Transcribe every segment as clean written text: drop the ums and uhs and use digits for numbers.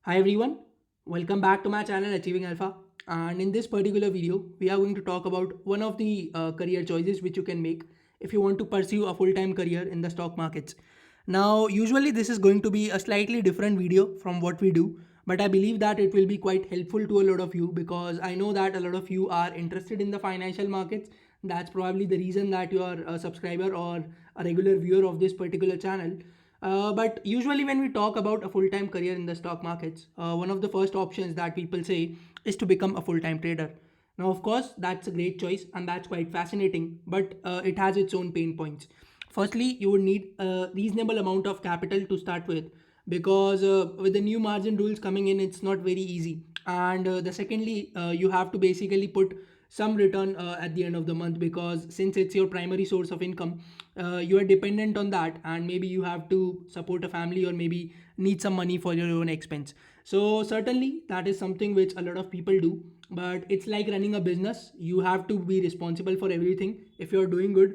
Hi everyone, welcome back to my channel Achieving Alpha. And in this particular video, we are going to talk about one of the career choices which you can make if you want to pursue a full-time career in the stock markets. Now, usually this is going to be a slightly different video from what we do, but I believe that it will be quite helpful to a lot of you because I know that a lot of you are interested in the financial markets. That's probably the reason that you are a subscriber or a regular viewer of this particular channel. But usually, when we talk about a full time career in the stock markets, one of the first options that people say is to become a full time trader. Now, of course, that's a great choice and that's quite fascinating, but it has its own pain points. Firstly, you would need a reasonable amount of capital to start with because with the new margin rules coming in, it's not very easy. And the secondly, you have to basically put some return at the end of the month because since it's your primary source of income, you are dependent on that, and maybe you have to support a family or maybe need some money for your own expense. So certainly that is something which a lot of people do, but it's like running a business. You have to be responsible for everything. If you're doing good,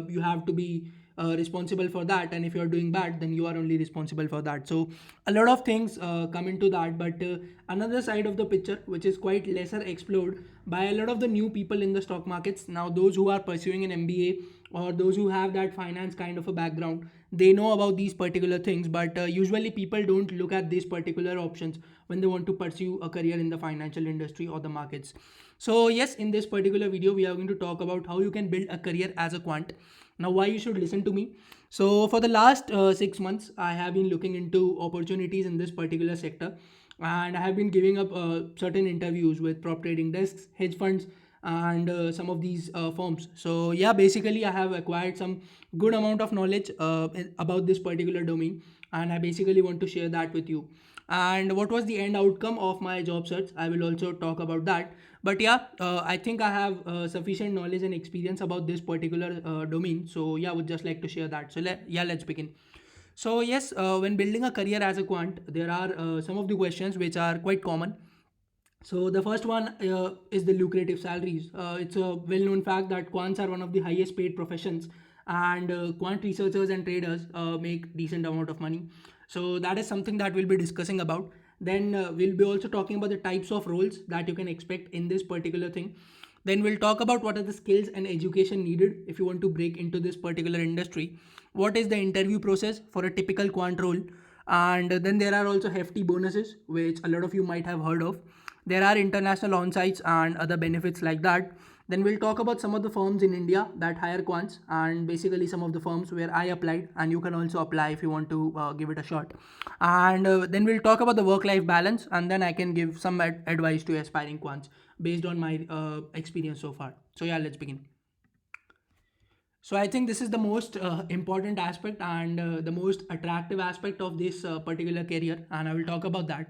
you have to be responsible for that, and if you're doing bad, then you are only responsible for that. So a lot of things come into that, but another side of the picture which is quite lesser explored by a lot of the new people in the stock markets. Now those who are pursuing an MBA or those who have that finance kind of a background, they know about these particular things, but usually people don't look at these particular options when they want to pursue a career in the financial industry or the markets. So yes, in this particular video we are going to talk about how you can build a career as a quant. Now, why you should listen to me? So for the last 6 months I have been looking into opportunities in this particular sector, and I have been giving up certain interviews with prop trading desks, hedge funds, and some of these firms. So yeah, basically I have acquired some good amount of knowledge about this particular domain, and I basically want to share that with you. And what was the end outcome of my job search, I will also talk about that. But yeah, I think I have sufficient knowledge and experience about this particular domain. So yeah, I would just like to share that. So let's begin. So yes, when building a career as a quant, there are some of the questions which are quite common. So the first one is the lucrative salaries. It's a well-known fact that quants are one of the highest paid professions, and quant researchers and traders make decent amount of money. So that is something that we'll be discussing about. Then we'll be also talking about the types of roles that you can expect in this particular thing. Then we'll talk about what are the skills and education needed if you want to break into this particular industry. What is the interview process for a typical quant role? And then there are also hefty bonuses, which a lot of you might have heard of. There are international on-sites and other benefits like that. Then we'll talk about some of the firms in India that hire quants, and basically some of the firms where I applied, and you can also apply if you want to give it a shot. And then we'll talk about the work-life balance, and then I can give some advice to aspiring quants based on my experience so far. So yeah, let's begin. So I think this is the most important aspect and the most attractive aspect of this particular career, and I will talk about that.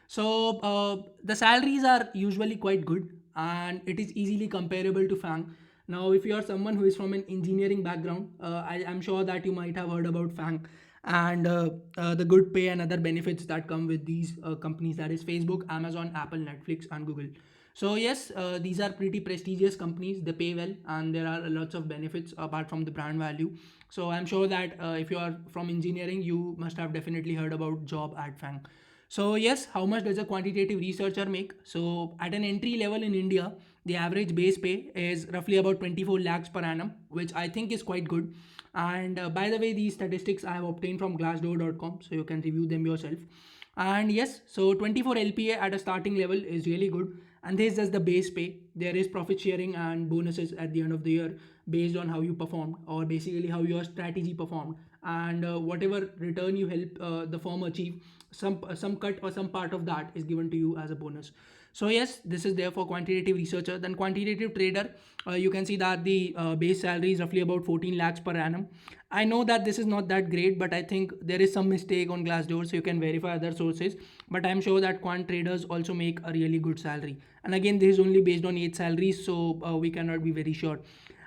So the salaries are usually quite good, and it is easily comparable to FANG. Now, if you are someone who is from an engineering background, I am sure that you might have heard about FANG and the good pay and other benefits that come with these companies, that is Facebook, Amazon, Apple, Netflix, and Google. So yes, these are pretty prestigious companies. They pay well, and there are lots of benefits apart from the brand value. So I'm sure that if you are from engineering, you must have definitely heard about job at FANG. So yes, how much does a quantitative researcher make? So at an entry level in India, the average base pay is roughly about 24 lakhs per annum, which I think is quite good. And by the way, these statistics I have obtained from Glassdoor.com, so you can review them yourself. And yes, so 24 LPA at a starting level is really good. And this is just the base pay. There is profit sharing and bonuses at the end of the year based on how you performed, or basically how your strategy performed, and whatever return you help the firm achieve, some cut or some part of that is given to you as a bonus. So yes, this is there for quantitative researcher. Then quantitative trader, you can see that the base salary is roughly about 14 lakhs per annum. I know that this is not that great, but I think there is some mistake on Glassdoor, so you can verify other sources. But I'm sure that quant traders also make a really good salary. And again, this is only based on 8 salaries, so we cannot be very sure.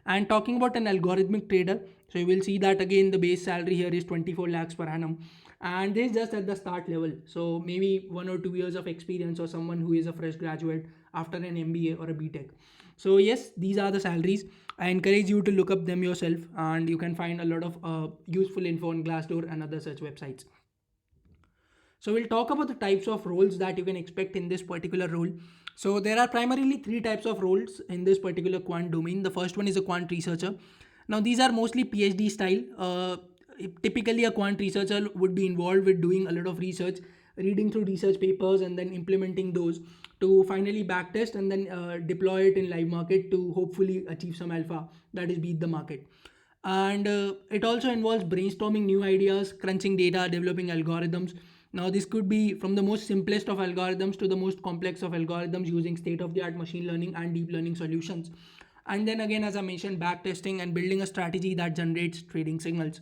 And talking about an algorithmic trader, so you will see that again the base salary here is 24 lakhs per annum, and this is just at the start level. So maybe 1 or 2 years of experience, or someone who is a fresh graduate after an MBA or a BTech. So yes, these are the salaries. I encourage you to look up them yourself, and you can find a lot of useful info on Glassdoor and other such websites. So we'll talk about the types of roles that you can expect in this particular role. So there are primarily three types of roles in this particular quant domain. The first one is a quant researcher. Now these are mostly PhD style. Typically, a quant researcher would be involved with doing a lot of research, reading through research papers, and then implementing those to finally backtest and then deploy it in live market to hopefully achieve some alpha, that is beat the market. And it also involves brainstorming new ideas, crunching data, developing algorithms. Now this could be from the most simplest of algorithms to the most complex of algorithms using state of the art machine learning and deep learning solutions. And then again, as I mentioned, backtesting and building a strategy that generates trading signals.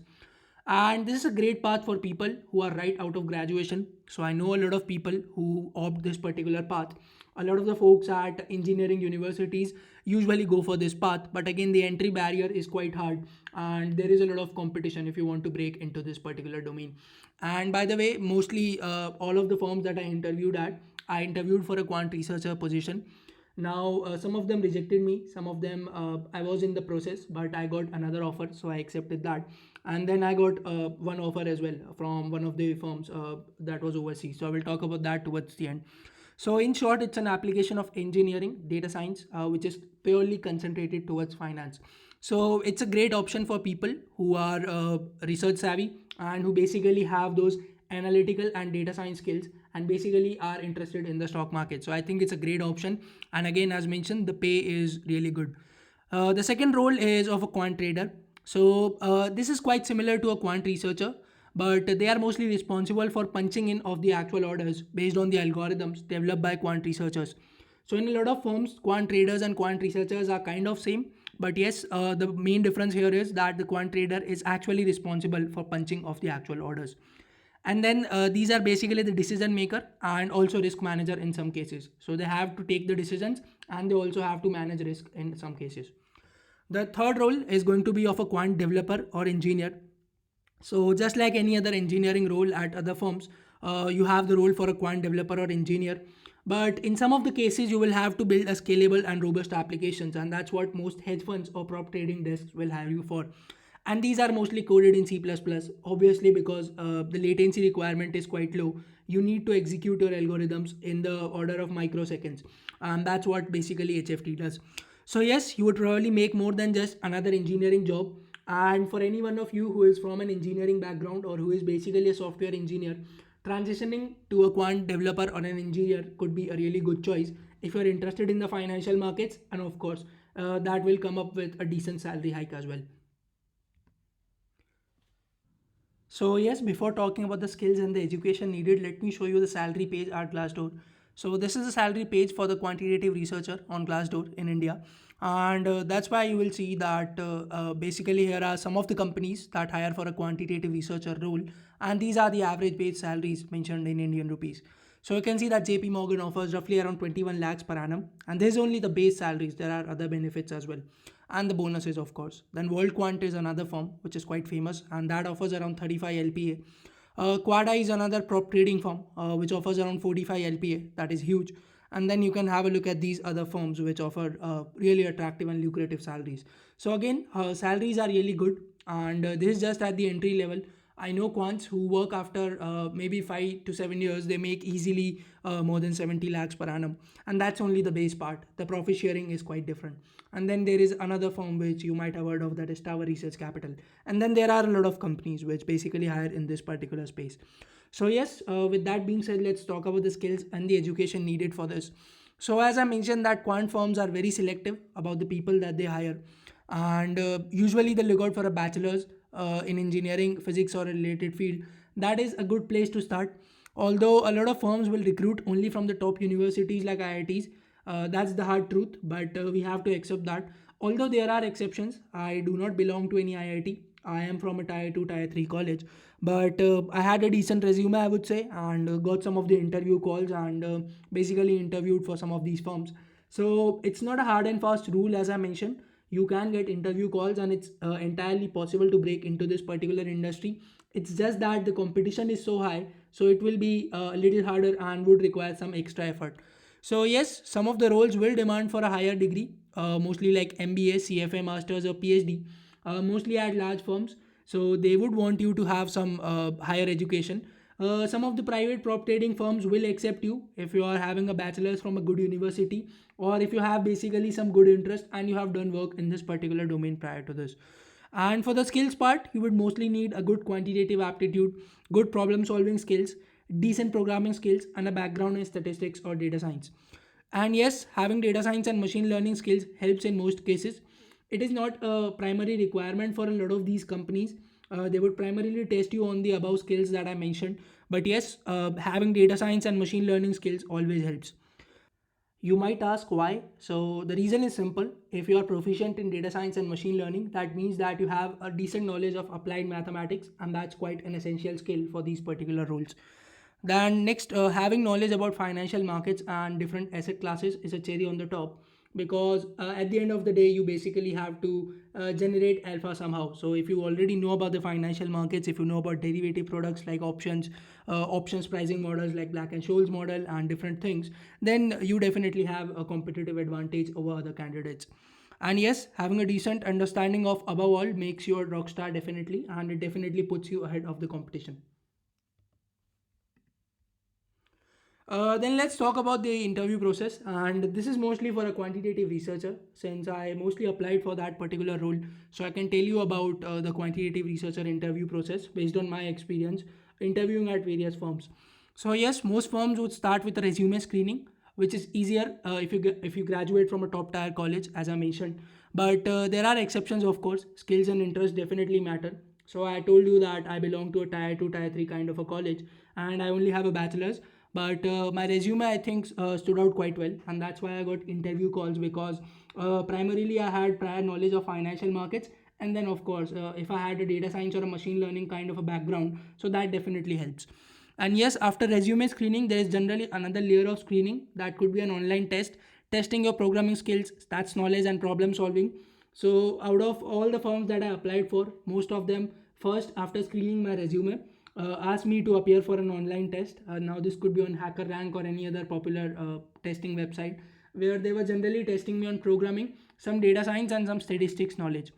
And this is a great path for people who are right out of graduation. So I know a lot of people who opt this particular path. A lot of the folks at engineering universities usually go for this path, but again the entry barrier is quite hard and there is a lot of competition if you want to break into this particular domain. And by the way, mostly all of the firms that I interviewed for a quant researcher position. Now some of them rejected me, some of them I was in the process, but I got another offer, so I accepted that. And then I got one offer as well from one of the firms that was overseas, so I will talk about that towards the end. So in short, it's an application of engineering data science which is purely concentrated towards finance. So it's a great option for people who are research savvy and who basically have those analytical and data science skills and basically are interested in the stock market. So I think it's a great option, and again, as mentioned, the pay is really good. The second role is of a quant trader. So this is quite similar to a quant researcher, but they are mostly responsible for punching in of the actual orders based on the algorithms developed by quant researchers. So in a lot of firms, quant traders and quant researchers are kind of same, but yes, the main difference here is that the quant trader is actually responsible for punching of the actual orders. And then these are basically the decision maker and also risk manager in some cases. So they have to take the decisions and they also have to manage risk in some cases. The third role is going to be of a quant developer or engineer. So just like any other engineering role at other firms, you have the role for a quant developer or engineer. But in some of the cases, you will have to build a scalable and robust applications, and that's what most hedge funds or prop trading desks will hire you for. And these are mostly coded in C++, obviously because the latency requirement is quite low. You need to execute your algorithms in the order of microseconds, and that's what basically HFT does. So yes, you would probably make more than just another engineering job. And for any one of you who is from an engineering background or who is basically a software engineer, transitioning to a quant developer or an engineer could be a really good choice if you're interested in the financial markets, and of course that will come up with a decent salary hike as well. So yes, before talking about the skills and the education needed, let me show you the salary page at Glassdoor. So this is the salary page for the quantitative researcher on Glassdoor in India. And that's why you will see that basically here are some of the companies that hire for a quantitative researcher role. And these are the average base salaries mentioned in Indian rupees. So you can see that JP Morgan offers roughly around 21 lakhs per annum. And this is only the base salaries. There are other benefits as well, and the bonuses, of course. Then World Quant is another firm which is quite famous, and that offers around 35 LPA. Quada is another prop trading firm which offers around 45 LPA. That is huge. And then you can have a look at these other firms which offer really attractive and lucrative salaries. So again, salaries are really good, and this is just at the entry level. I know quants who work after maybe 5 to 7 years, they make easily more than 70 lakhs per annum. And that's only the base part. The profit sharing is quite different. And then there is another firm which you might have heard of, that is Tower Research Capital. And then there are a lot of companies which basically hire in this particular space. So yes, with that being said, let's talk about the skills and the education needed for this. So as I mentioned, that quant firms are very selective about the people that they hire, and usually they look out for a bachelor's in engineering, physics, or a related field. That is a good place to start. Although a lot of firms will recruit only from the top universities like IITs, that's the hard truth, but we have to accept that. Although there are exceptions, I do not belong to any IIT. I am from a tier 2, tier 3 college, but I had a decent resume, I would say, and got some of the interview calls and basically interviewed for some of these firms. So it's not a hard and fast rule, as I mentioned. You can get interview calls, and it's entirely possible to break into this particular industry. It's just that the competition is so high, so it will be a little harder and would require some extra effort. So yes, some of the roles will demand for a higher degree, mostly like MBA, CFA, Masters, or PhD, mostly at large firms. So they would want you to have some higher education. Some of the private prop trading firms will accept you if you are having a bachelor's from a good university, or if you have basically some good interest and you have done work in this particular domain prior to this. And for the skills part, you would mostly need a good quantitative aptitude, good problem solving skills, decent programming skills, and a background in statistics or data science. And yes, having data science and machine learning skills helps in most cases. It is not a primary requirement for a lot of these companies. They would primarily test you on the above skills that I mentioned. But yes, having data science and machine learning skills always helps. You might ask why. So the reason is simple. If you are proficient in data science and machine learning, that means that you have a decent knowledge of applied mathematics, and that's quite an essential skill for these particular roles. Then next, having knowledge about financial markets and different asset classes is a cherry on the top, because at the end of the day you basically have to generate alpha somehow. So if you already know about the financial markets, if you know about derivative products like options, options pricing models like Black and Scholes model and different things, then you definitely have a competitive advantage over other candidates. And yes, having a decent understanding of above all makes you a rock star definitely, and it definitely puts you ahead of the competition. Then let's talk about the interview process, and this is mostly for a quantitative researcher since I mostly applied for that particular role. So I can tell you about the quantitative researcher interview process based on my experience interviewing at various firms. So yes, most firms would start with a resume screening, which is easier if you graduate from a top tier college, as I mentioned. But there are exceptions, of course. Skills and interests definitely matter. So I told you that I belong to a tier 2, tier 3 kind of a college, and I only have a bachelor's. But my resume, I think, stood out quite well, and that's why I got interview calls, because primarily I had prior knowledge of financial markets, and then of course, if I had a data science or a machine learning kind of a background, so that definitely helps. And yes, after resume screening, there is generally another layer of screening that could be an online test, testing your programming skills, stats knowledge, and problem solving. So, out of all the firms that I applied for, most of them first, after screening my resume, asked me to appear for an online test. Now, this could be on HackerRank or any other popular testing website, where they were generally testing me on programming, some data science, and some statistics knowledge.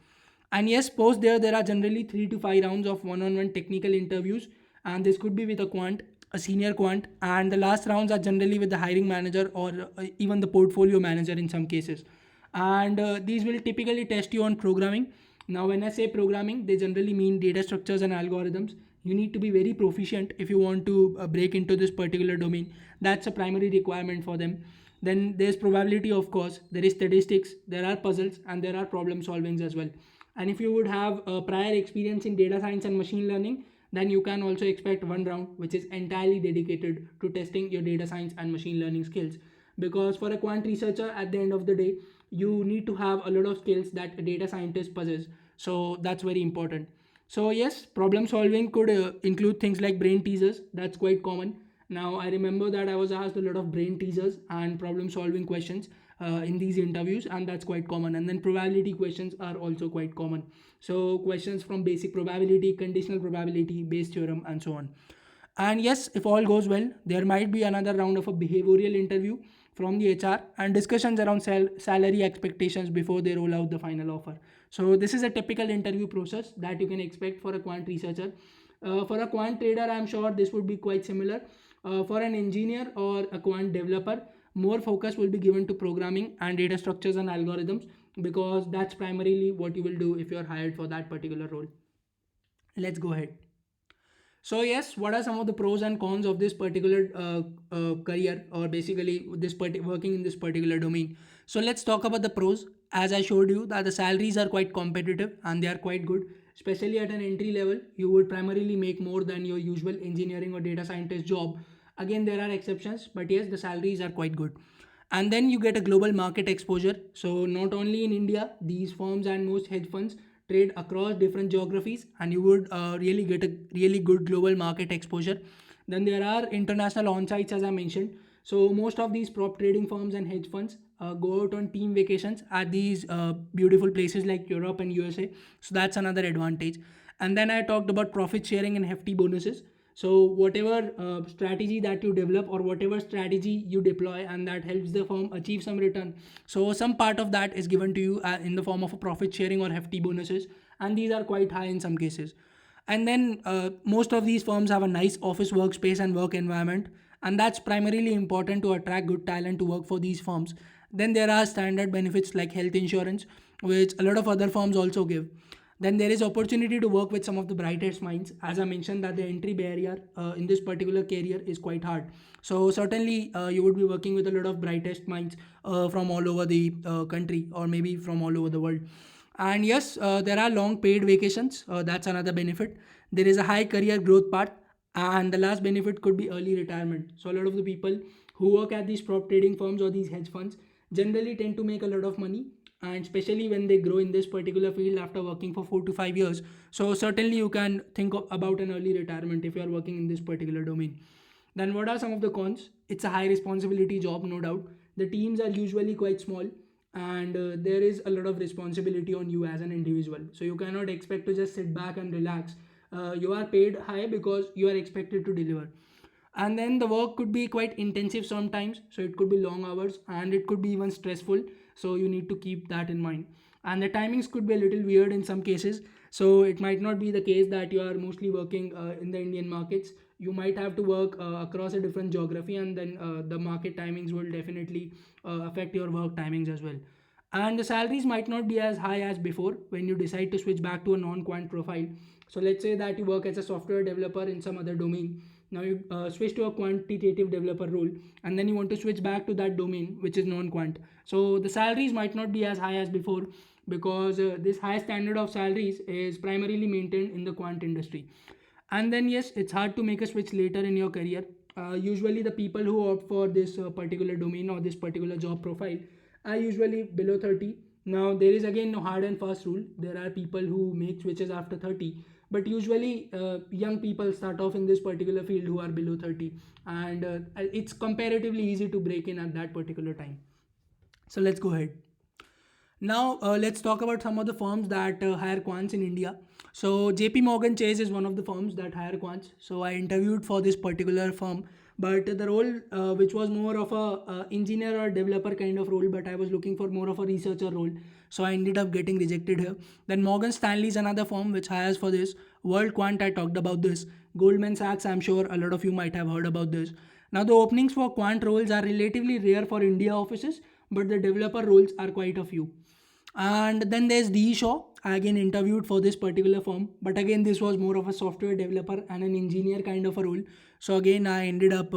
And yes, post there are generally 3 to 5 rounds of one-on-one technical interviews, and this could be with a quant, a senior quant, and the last rounds are generally with the hiring manager or even the portfolio manager in some cases. And these will typically test you on programming. Now, when I say programming, they generally mean data structures and algorithms. You need to be very proficient if you want to break into this particular domain. That's a primary requirement for them. Then there's probability, of course, there is statistics, there are puzzles, and there are problem solvings as well. And if you would have a prior experience in data science and machine learning, then you can also expect one round which is entirely dedicated to testing your data science and machine learning skills. Because for a quant researcher, at the end of the day, you need to have a lot of skills that a data scientist possesses. So that's very important. So yes, problem solving could include things like brain teasers. That's quite common. Now I remember that I was asked a lot of brain teasers and problem solving questions in these interviews, and that's quite common. And then probability questions are also quite common. So questions from basic probability, conditional probability, Bayes theorem, and so on. And yes, if all goes well, there might be another round of a behavioral interview from the HR and discussions around salary expectations before they roll out the final offer. So this is a typical interview process that you can expect for a quant researcher. For a quant trader, I'm sure this would be quite similar. For an engineer or a quant developer, more focus will be given to programming and data structures and algorithms, because that's primarily what you will do if you're hired for that particular role. Let's go ahead. So yes, what are some of the pros and cons of this particular career, or basically working in this particular domain? So let's talk about the pros. As I showed you that the salaries are quite competitive and they are quite good, especially at an entry level. You would primarily make more than your usual engineering or data scientist job. Again, there are exceptions, but yes, the salaries are quite good. And then you get a global market exposure. So not only in India, these firms and most hedge funds trade across different geographies, and you would really get a really good global market exposure. Then there are international on-sites, as I mentioned. So most of these prop trading firms and hedge funds go out on team vacations at these beautiful places like Europe and USA. So that's another advantage. And then I talked about profit sharing and hefty bonuses. So whatever strategy that you develop or whatever strategy you deploy and that helps the firm achieve some return, so some part of that is given to you in the form of a profit sharing or hefty bonuses, and these are quite high in some cases. And then most of these firms have a nice office workspace and work environment, and that's primarily important to attract good talent to work for these firms. Then there are standard benefits like health insurance, which a lot of other firms also give. Then there is opportunity to work with some of the brightest minds. As I mentioned, that the entry barrier in this particular career is quite hard. So certainly you would be working with a lot of brightest minds from all over the country, or maybe from all over the world. And yes, there are long paid vacations. That's another benefit. There is a high career growth path. And the last benefit could be early retirement. So a lot of the people who work at these prop trading firms or these hedge funds generally tend to make a lot of money, and especially when they grow in this particular field after working for 4 to 5 years. So certainly you can think about an early retirement if you are working in this particular domain. Then what are some of the cons? It's a high responsibility job, no doubt. The teams are usually quite small, and there is a lot of responsibility on you as an individual. So you cannot expect to just sit back and relax. You are paid high because you are expected to deliver. And then the work could be quite intensive sometimes, so it could be long hours and it could be even stressful, so you need to keep that in mind. And the timings could be a little weird in some cases, so it might not be the case that you are mostly working in the Indian markets. You might have to work across a different geography, and then the market timings will definitely affect your work timings as well. And the salaries might not be as high as before when you decide to switch back to a non-quant profile. So let's say that you work as a software developer in some other domain. Now you switch to a quantitative developer role, and then you want to switch back to that domain which is non-quant. So the salaries might not be as high as before, because this high standard of salaries is primarily maintained in the quant industry. And then yes, it's hard to make a switch later in your career. Usually the people who opt for this particular domain or this particular job profile are usually below 30. Now there is again no hard and fast rule. There are people who make switches after 30, but usually young people start off in this particular field who are below 30, and it's comparatively easy to break in at that particular time. So let's go ahead. Now, let's talk about some of the firms that hire quants in India. So, JP Morgan Chase is one of the firms that hire quants. So, I interviewed for this particular firm, but the role, which was more of a engineer or developer kind of role, but I was looking for more of a researcher role. So, I ended up getting rejected here. Then, Morgan Stanley is another firm which hires for this. World Quant, I talked about this. Goldman Sachs, I'm sure a lot of you might have heard about this. Now, the openings for quant roles are relatively rare for India offices, but the developer roles are quite a few. And then there's D. Shaw. I again interviewed for this particular firm, but again, this was more of a software developer and an engineer kind of a role. So again, I ended up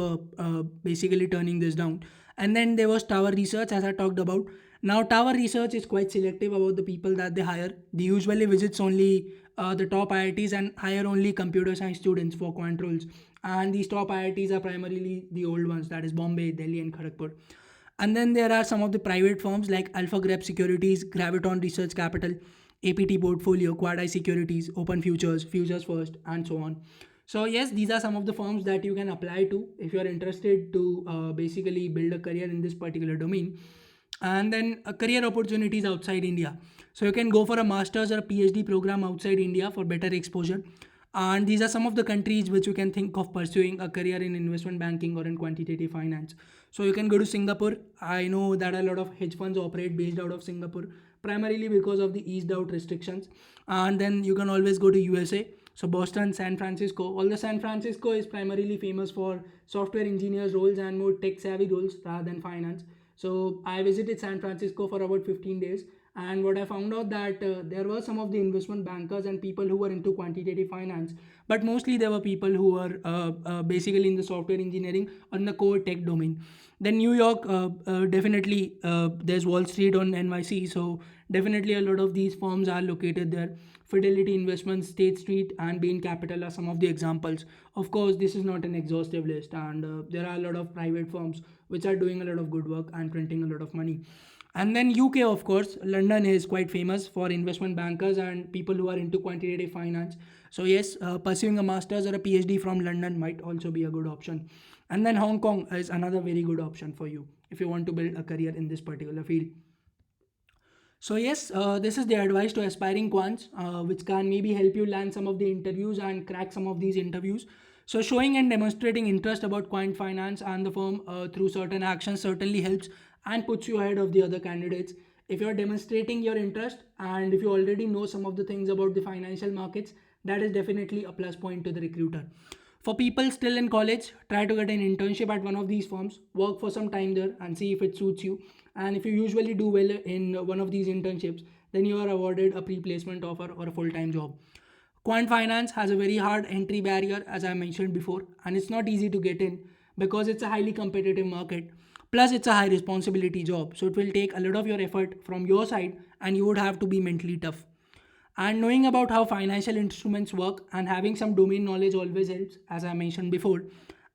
basically turning this down. And then there was Tower Research, as I talked about. Now, Tower Research is quite selective about the people that they hire. They usually visits only the top IITs and hire only computer science students for quant roles. And these top IITs are primarily the old ones, that is Bombay, Delhi, and Kharagpur. And then there are some of the private firms like Alpha Grep Securities, Graviton Research Capital, APT Portfolio, Quad Eye Securities, Open Futures, Futures First, and so on. So yes, these are some of the firms that you can apply to if you are interested to basically build a career in this particular domain. And then career opportunities outside India. So you can go for a master's or a PhD program outside India for better exposure. And these are some of the countries which you can think of pursuing a career in investment banking or in quantitative finance. So you can go to Singapore. I know that a lot of hedge funds operate based out of Singapore, primarily because of the eased out restrictions. And then you can always go to USA. So Boston, San Francisco. Although San Francisco is primarily famous for software engineers roles and more tech savvy roles rather than finance. So I visited San Francisco for about 15 days, and what I found out that there were some of the investment bankers and people who were into quantitative finance, but mostly there were people who were basically in the software engineering on the core tech domain. Then New York, definitely there's Wall Street on NYC, so definitely a lot of these firms are located there. Fidelity Investments, State Street, and Bain Capital are some of the examples. Of course, this is not an exhaustive list, and there are a lot of private firms which are doing a lot of good work and printing a lot of money. And then UK, of course, London is quite famous for investment bankers and people who are into quantitative finance. So yes, pursuing a master's or a PhD from London might also be a good option. And then Hong Kong is another very good option for you if you want to build a career in this particular field. So yes, this is the advice to aspiring quants, which can maybe help you land some of the interviews and crack some of these interviews. So showing and demonstrating interest about quant finance and the firm through certain actions certainly helps and puts you ahead of the other candidates. If you're demonstrating your interest and if you already know some of the things about the financial markets, that is definitely a plus point to the recruiter. For people still in college, try to get an internship at one of these firms, work for some time there and see if it suits you. And if you usually do well in one of these internships, then you are awarded a pre-placement offer or a full-time job. Quant finance has a very hard entry barrier, as I mentioned before, and it's not easy to get in because it's a highly competitive market. Plus, it's a high responsibility job, so it will take a lot of your effort from your side, and you would have to be mentally tough. And knowing about how financial instruments work and having some domain knowledge always helps, as I mentioned before.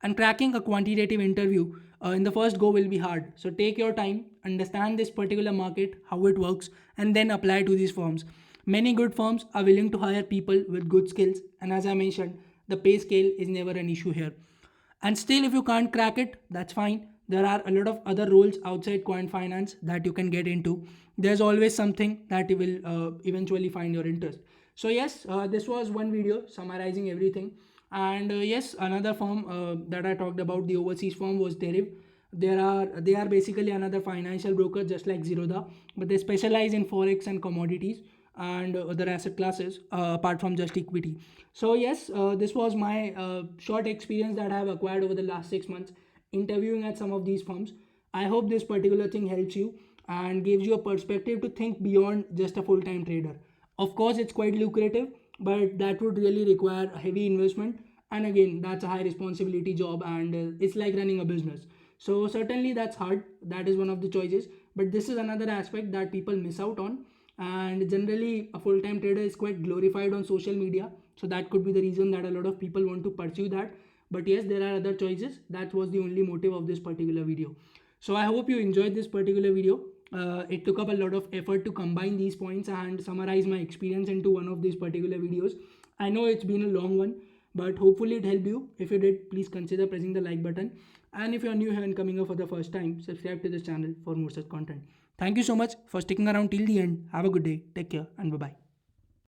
And cracking a quantitative interview in the first go will be hard. So take your time, understand this particular market, how it works, and then apply to these firms. Many good firms are willing to hire people with good skills, and as I mentioned, the pay scale is never an issue here. And still, if you can't crack it, that's fine. There are a lot of other roles outside quant finance that you can get into. There's always something that you will eventually find your interest. So yes, this was one video summarizing everything. And yes, another firm that I talked about, the overseas firm, was Deriv. They are basically another financial broker just like Zerodha, but they specialize in forex and commodities and other asset classes apart from just equity. So yes, this was my short experience that I have acquired over the last 6 months interviewing at some of these firms. I hope this particular thing helps you and gives you a perspective to think beyond just a full-time trader. Of course, it's quite lucrative, but that would really require a heavy investment. And again, that's a high responsibility job, and it's like running a business. So certainly that's hard. That is one of the choices. But this is another aspect that people miss out on. And generally, a full-time trader is quite glorified on social media. So that could be the reason that a lot of people want to pursue that. But yes, there are other choices. That was the only motive of this particular video. So I hope you enjoyed this particular video. It took up a lot of effort to combine these points and summarize my experience into one of these particular videos. I know it's been a long one, but hopefully it helped you. If you did, please consider pressing the like button. And if you're new here and coming up for the first time, subscribe to this channel for more such content. Thank you so much for sticking around till the end. Have a good day. Take care and bye bye.